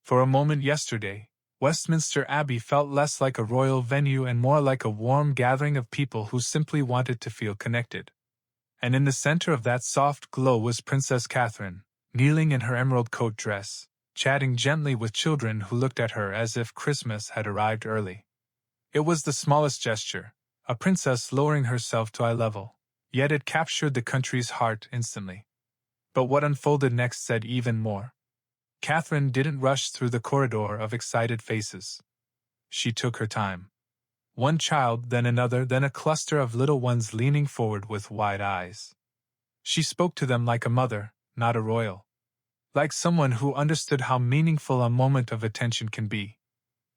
For a moment yesterday, Westminster Abbey felt less like a royal venue and more like a warm gathering of people who simply wanted to feel connected. And in the center of that soft glow was Princess Catherine, kneeling in her emerald coat dress, chatting gently with children who looked at her as if Christmas had arrived early. It was the smallest gesture, a princess lowering herself to eye level, yet it captured the country's heart instantly. But what unfolded next said even more. Catherine didn't rush through the corridor of excited faces. She took her time. One child, then another, then a cluster of little ones leaning forward with wide eyes. She spoke to them like a mother, not a royal. Like someone who understood how meaningful a moment of attention can be.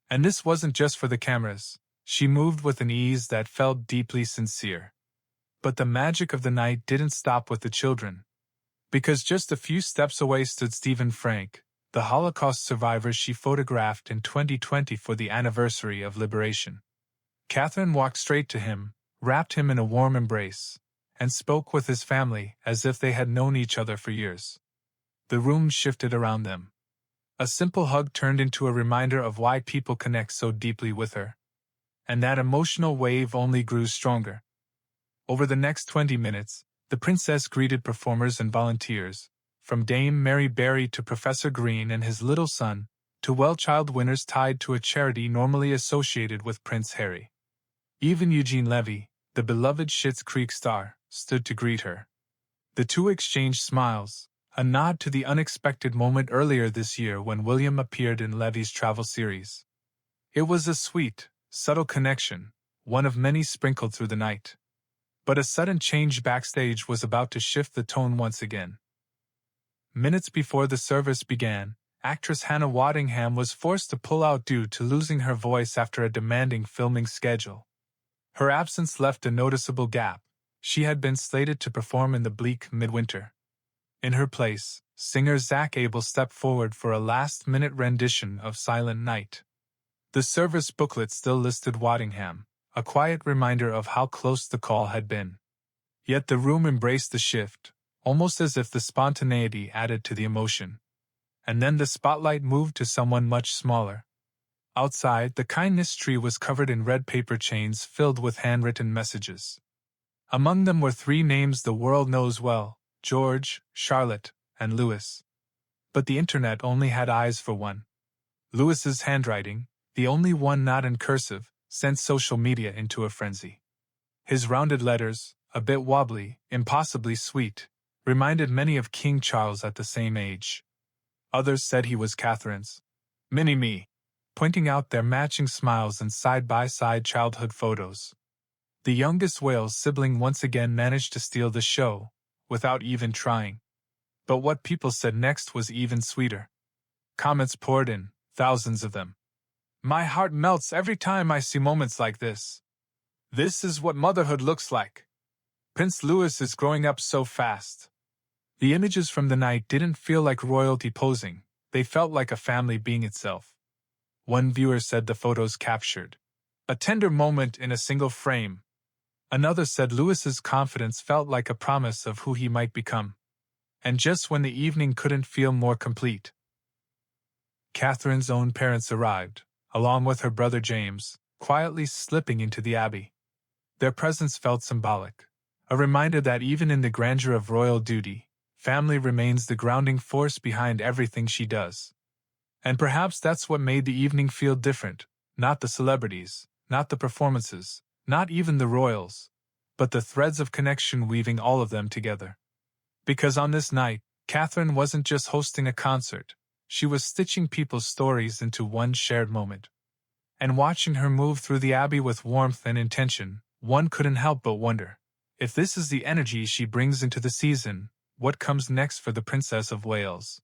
And this wasn't just for the cameras. She moved with an ease that felt deeply sincere. But the magic of the night didn't stop with the children. Because just a few steps away stood Stephen Frank, the Holocaust survivor she photographed in 2020 for the anniversary of liberation. Catherine walked straight to him, wrapped him in a warm embrace, and spoke with his family as if they had known each other for years. The room shifted around them. A simple hug turned into a reminder of why people connect so deeply with her. And that emotional wave only grew stronger. Over the next 20 minutes, the princess greeted performers and volunteers, from Dame Mary Berry to Professor Green and his little son, to well-child winners tied to a charity normally associated with Prince Harry. Even Eugene Levy, the beloved Schitt's Creek star, stood to greet her. The two exchanged smiles, a nod to the unexpected moment earlier this year when William appeared in Levy's travel series. It was a sweet, subtle connection, one of many sprinkled through the night. But a sudden change backstage was about to shift the tone once again. Minutes before the service began, actress Hannah Waddingham was forced to pull out due to losing her voice after a demanding filming schedule. Her absence left a noticeable gap. She had been slated to perform in the bleak midwinter. In her place, singer Zach Abel stepped forward for a last-minute rendition of Silent Night. The service booklet still listed Waddingham, a quiet reminder of how close the call had been. Yet the room embraced the shift, almost as if the spontaneity added to the emotion. And then the spotlight moved to someone much smaller. Outside, the kindness tree was covered in red paper chains filled with handwritten messages. Among them were 3 names the world knows well: George, Charlotte, and Louis. But the internet only had eyes for one. Louis's handwriting, the only one not in cursive, sent social media into a frenzy. His rounded letters, a bit wobbly, impossibly sweet, reminded many of King Charles at the same age. Others said he was Catherine's mini-me, pointing out their matching smiles and side-by-side childhood photos. The youngest Wales sibling once again managed to steal the show, without even trying. But what people said next was even sweeter. Comments poured in, thousands of them. My heart melts every time I see moments like this. This is what motherhood looks like. Prince Louis is growing up so fast. The images from the night didn't feel like royalty posing, they felt like a family being itself. One viewer said the photos captured a tender moment in a single frame. Another said Louis's confidence felt like a promise of who he might become. And just when the evening couldn't feel more complete, Catherine's own parents arrived, along with her brother James, quietly slipping into the abbey. Their presence felt symbolic, a reminder that even in the grandeur of royal duty, family remains the grounding force behind everything she does. And perhaps that's what made the evening feel different, not the celebrities, not the performances, not even the royals, but the threads of connection weaving all of them together. Because on this night, Catherine wasn't just hosting a concert, she was stitching people's stories into one shared moment. And watching her move through the abbey with warmth and intention, one couldn't help but wonder, if this is the energy she brings into the season, what comes next for the Princess of Wales?